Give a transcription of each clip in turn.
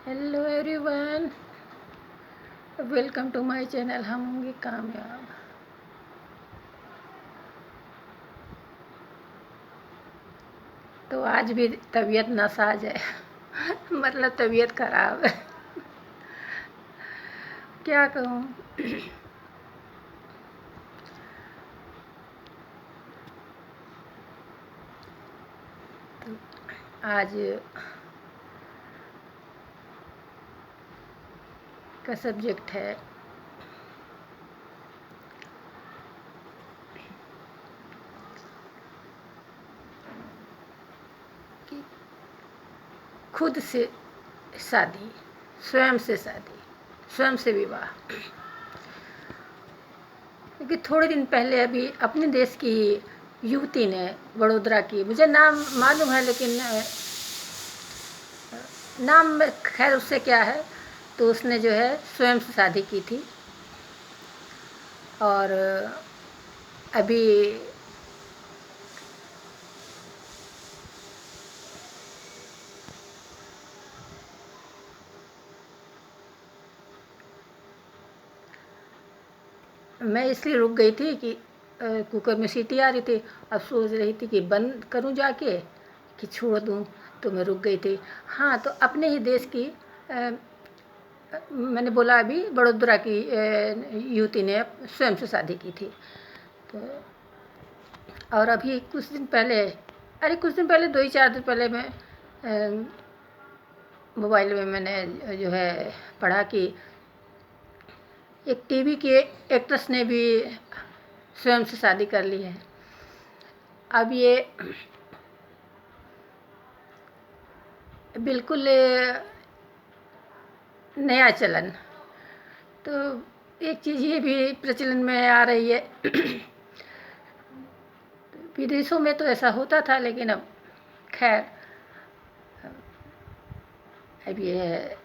Hello everyone, welcome to my channel हम होंगे कामयाब। तो आज भी तबीयत नासाज है मतलब तबीयत खराब है क्या कहूँ। तो आज का सब्जेक्ट है कि खुद से शादी, स्वयं से शादी, स्वयं से विवाह। क्योंकि थोड़े दिन पहले अभी अपने देश की युवती ने, वडोदरा की, मुझे नाम मालूम है लेकिन नाम खैर उससे क्या है, तो उसने जो है स्वयं से शादी की थी। और अभी मैं इसलिए रुक गई थी कि कुकर में सीटी आ रही थी। अब सोच रही थी कि बंद करूं जाके कि छोड़ दूं, तो मैं रुक गई थी। हाँ, तो अपने ही देश की मैंने बोला अभी वडोदरा की युवती ने स्वयं से शादी की थी। तो और अभी कुछ दिन पहले, अरे कुछ दिन पहले, 2 ही 4 दिन पहले मैं मोबाइल में मैंने जो है पढ़ा कि एक टीवी के एक्ट्रेस ने भी स्वयं से शादी कर ली है। अब ये बिल्कुल नया चलन। तो एक चीज़ ये भी प्रचलन में आ रही है विदेशों में तो ऐसा होता था, लेकिन अब खैर अब ये है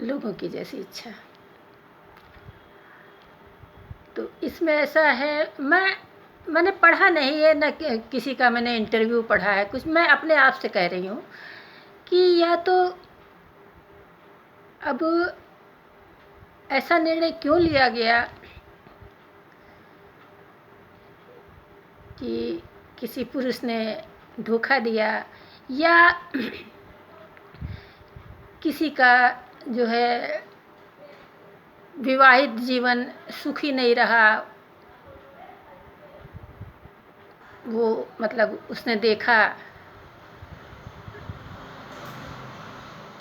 लोगों की जैसी इच्छा। तो इसमें ऐसा है, मैंने पढ़ा नहीं है, न किसी का मैंने इंटरव्यू पढ़ा है कुछ, मैं अपने आप से कह रही हूँ कि या तो अब ऐसा निर्णय क्यों लिया गया कि किसी पुरुष ने धोखा दिया, या किसी का जो है विवाहित जीवन सुखी नहीं रहा, वो मतलब उसने देखा,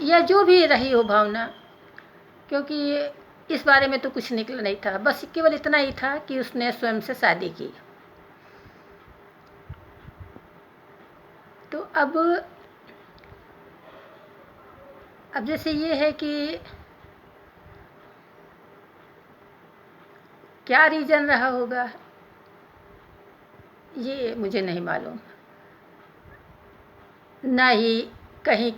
या जो भी रही हो भावना। क्योंकि इस बारे में तो कुछ निकला नहीं था, बस केवल इतना ही था कि उसने स्वयं से शादी की। तो अब जैसे ये है कि क्या रीज़न रहा होगा ये मुझे नहीं मालूम, ना ही कहीं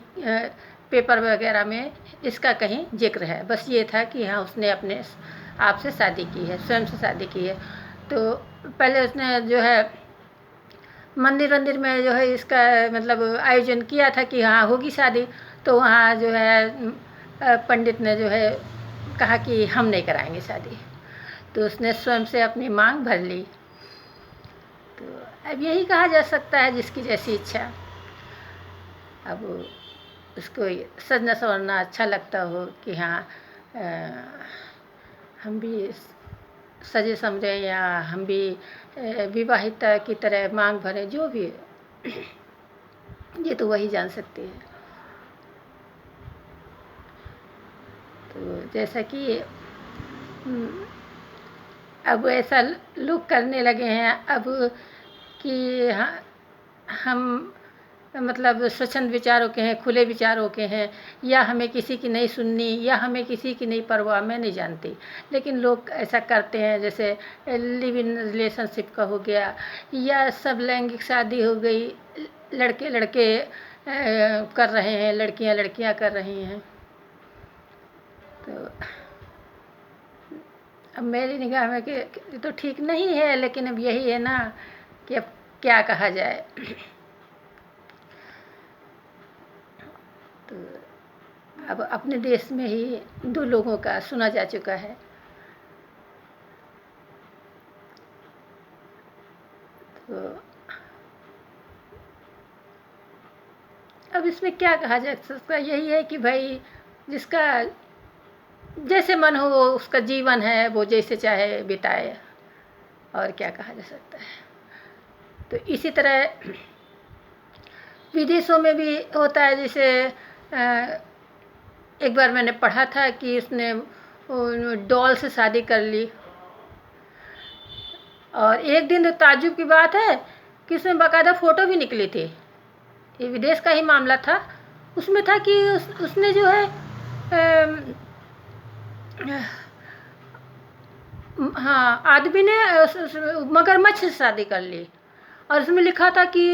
पेपर वगैरह में इसका कहीं जिक्र है। बस ये था कि हाँ, उसने अपने आप से शादी की है, स्वयं से शादी की है। तो पहले उसने जो है मंदिर वंदिर में जो है इसका मतलब आयोजन किया था कि हाँ होगी शादी। तो वहाँ जो है पंडित ने जो है कहा कि हम नहीं कराएंगे शादी। तो उसने स्वयं से अपनी मांग भर ली। तो अब यही कहा जा सकता है, जिसकी जैसी इच्छा। अब उसको सजना संवरना अच्छा लगता हो कि हाँ हम भी सजे समझे, या हम भी विवाहिता की तरह मांग भरें, जो भी ये तो वही जान सकती है। तो जैसा कि अब ऐसा लोग करने लगे हैं अब कि हम मतलब स्वच्छंद विचारों के हैं, खुले विचारों के हैं, या हमें किसी की नहीं सुननी, या हमें किसी की नहीं परवाह, मैं नहीं जानती। लेकिन लोग ऐसा करते हैं, जैसे लिव इन रिलेशनशिप का हो गया, या सब लैंगिक शादी हो गई, लड़के लड़के कर रहे हैं, लड़कियां लड़कियां कर रही हैं। तो अब मेरी निगाह में कि ये तो ठीक नहीं है, लेकिन अब यही है ना कि अब क्या कहा जाए। तो अब अपने देश में ही 2 लोगों का सुना जा चुका है। तो अब इसमें क्या कहा जा सकता है, यही है कि भाई जिसका जैसे मन हो वो उसका जीवन है, वो जैसे चाहे बिताए, और क्या कहा जा सकता है। तो इसी तरह विदेशों में भी होता है, जैसे एक बार मैंने पढ़ा था कि उसने डॉल से शादी कर ली, और एक दिन तो ताज्जुब की बात है कि उसमें बाकायदा फ़ोटो भी निकली थी। ये विदेश का ही मामला था। उसमें था कि उसने जो है हाँ, आदमी ने मगरमच्छ से शादी कर ली, और उसमें लिखा था कि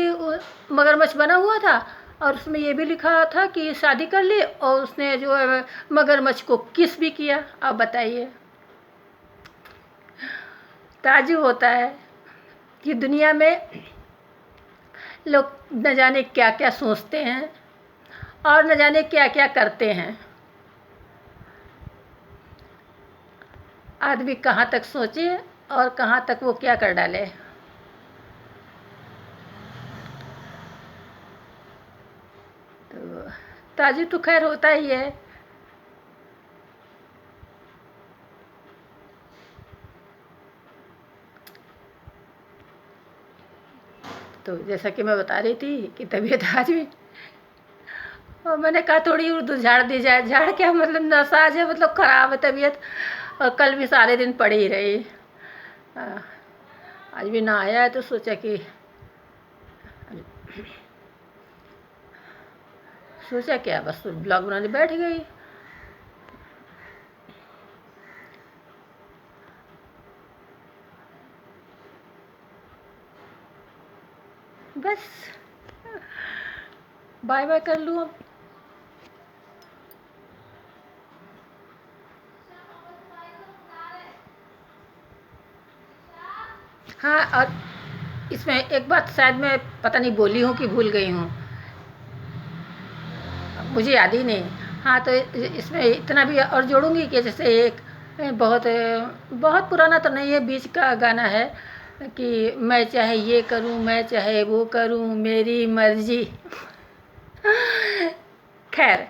मगरमच्छ बना हुआ था, और उसमें ये भी लिखा था कि शादी कर ली, और उसने जो है मगरमच्छ को किस भी किया। आप बताइए, ताज्जुब होता है कि दुनिया में लोग न जाने क्या क्या सोचते हैं और न जाने क्या क्या करते हैं। आदमी कहाँ तक सोचे और कहाँ तक वो क्या कर डाले। तो ताज्जुब तो खैर होता ही है। तो जैसा कि मैं बता रही थी कि तबीयत आज भी, और मैंने कहा थोड़ी उर्दू झाड़ दी जाए। झाड़ क्या, मतलब नसाज है, मतलब ख़राब है तबीयत, और कल भी सारे दिन पड़ी ही रही। आज भी ना आया है तो सोचा कि क्या, बस ब्लॉग बनाने बैठ गई। बस बाय बाय कर लूँ अब। हाँ, और इसमें एक बात शायद मैं पता नहीं बोली हूँ कि भूल गई हूँ, मुझे याद ही नहीं। हाँ, तो इसमें इतना भी और जोड़ूंगी कि जैसे एक बहुत बहुत पुराना तो नहीं है, बीच का गाना है कि मैं चाहे ये करूं, मैं चाहे वो करूं, मेरी मर्जी। खैर,